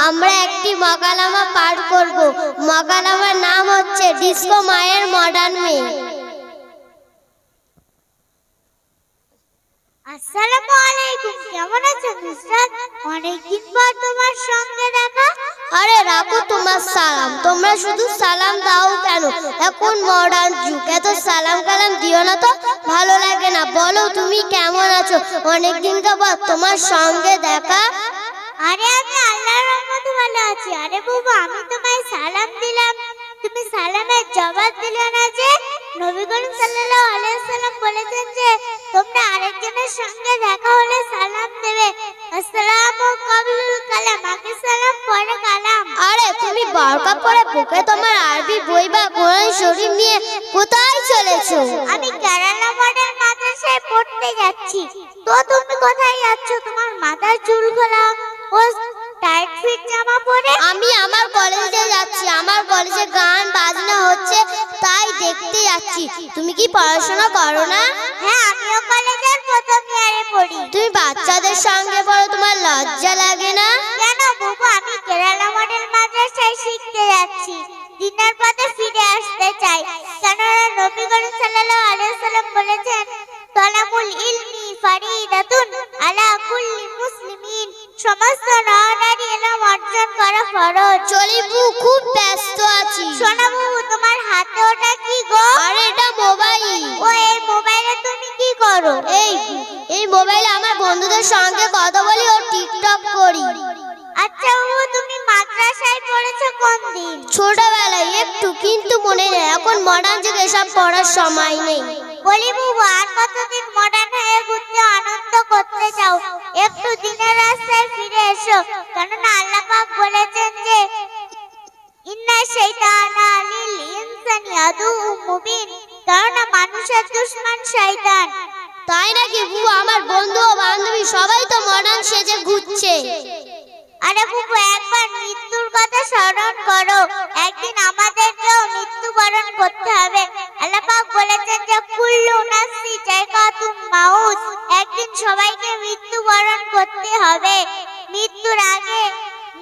আমরা একটি মকালামা পাঠ করব। মকালামার নাম হচ্ছে ডিস্কো মায়ের মডার্ন মেয়ে। আসসালামু আলাইকুম, কেমন আছো নুসরাত? অনেকদিন পর তোমার সঙ্গে দেখা। আরে রাখো তোমার সালাম, তোমরা শুধু সালাম দাও কেন? এখন মডার্ন যুগ, এত সালাম কালাম দিও না তো, ভালো লাগে না। বলো তুমি কেমন আছো? অনেকদিন পর তোমার সঙ্গে দেখা। আরে আমি আল্লাহর রহমতে ভালো আছি। আরে বাবা, আমি তোমায় সালাম দিলাম, তুমি সালামের জবাব দিলে না যে। নবী করিম সাল্লাল্লাহু আলাইহি ওয়াসাল্লাম বলেছেন যে তোমরা আরেকজনের সঙ্গে দেখা হলে সালাম দেবে। আসসালামু কাবলুল কালাম, আগে সালাম পরে কালাম। আরে তুমি বরকা পরে বুকে তোমার আরবি বই বা কোরআন শরীফ নিয়ে কোথায় চলেছো? আমি কেরালা মডেল মাদ্রাসায় পড়তে যাচ্ছি। তো তুমি কোথায় যাচ্ছ তোমার মাথার চুল খোলা ও টাইট ফিট জামা পরে? আমি আমার কলেজে যাচ্ছি, আমার কলেজে গান বাজনা হচ্ছে, তাই দেখতে যাচ্ছি। তুমি কি পড়াশোনা করো না? হ্যাঁ, আমিও কলেজের প্রথম ইয়ারে পড়ি। তুমি বাচ্চাদের সঙ্গে পড়ো, তোমার লজ্জা লাগে না? কেন বাবু, আমি কেরালা মডেল মাদ্রাসায় শিখতে যাচ্ছি, দিনের পথে ফিরে আসতে চাই। কেননা নবী করিম সাল্লাল্লাহু আলাইহি ওয়াসাল্লাম বলেছেন তলাবুল ইলমি ফারিদাতুন আলা কুল্লি মুসলিমিন, সমস্ত নর-নারী ইলম অর্জন করা ফরজ। চলিপু খুব ব্যস্ত আছি। শোনো বাবু, তোমার হাতে ওটা কি গো? আরে এটা মোবাইল। ও, এই মোবাইলে তুমি কি করো? এই মোবাইলে আমার বন্ধুদের সঙ্গে কথা বলি ও টিকটক করি। আচ্ছা বাবু, তুমি মাদ্রাসায় পড়েছো কোন দিন? ছোটবেলায় একটু, কিন্তু মনে নেই। এখন মডার্ন যুগে এসব পড়ার সময় নেই। বলি বাবু, আর কতদিন মডার্ন হয়ে ঘুরতে আনন্দ করতে চাও? একটু দিনের রাস্তায় ফিরে এসো। কেননা আল্লাহ পাক বলেছেন যে ইন্না শাইতানা লিল ইনসানি আদুউম মুবিন, কেননা মানুষের দুশমন শয়তান। তাই নাকি বু? আমার বন্ধু ও বান্ধবী সবাই তো মডার্ন সেজে ঘুরছে। আরে বাবু, একবার মৃত্যুর কথা স্মরণ করো। একদিন আমাদেরকেও মৃত্যুবরণ করতে হবে। আল্লাহ পাক বলেছেন যে কুল্লু নাফসি যায়কাতুল মাউত, একদিন সবাইকে মৃত্যুবরণ করতে হবে। মৃত্যুর আগে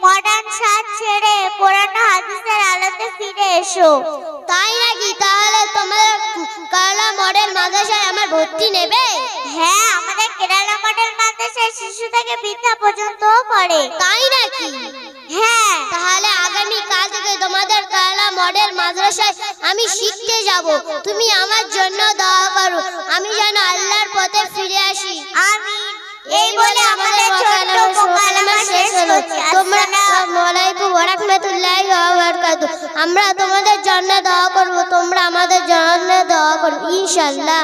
মডার্ন সাজ ছেড়ে পুরানো হাদিসের আলোতে ফিরে এসো। তাই নাকি? তাহলে তোমার কেরালা মডেল মাদ্রাসায় আমার ভর্তি নেবে? হ্যাঁ, আমাদের কেরালা মডেল মাদ্রাসায় শিশু থেকে বৃদ্ধা পর্যন্ত পড়ে। তাই নাকি? হ্যাঁ, তাহলে আগামী কাল থেকে তোমাদের কেরালা মডেল মাদ্রাসায় আমি শিখতে যাব। তুমি আমার জন্য দোয়া করো, আমি যেন আল্লাহর পথে ফিরে আসি। আমিন। এই বলে আমাদের ছোট্ট মোকালামা শেষ হলো। আসসালামু আলাইকুম ওয়া রাহমাতুল্লাহি ওয়া বারাকাতুহু। আমরা তোমাদের জন্য দোয়া করব, তোমরা আমাদের জন্য দোয়া করো ইনশাআল্লাহ।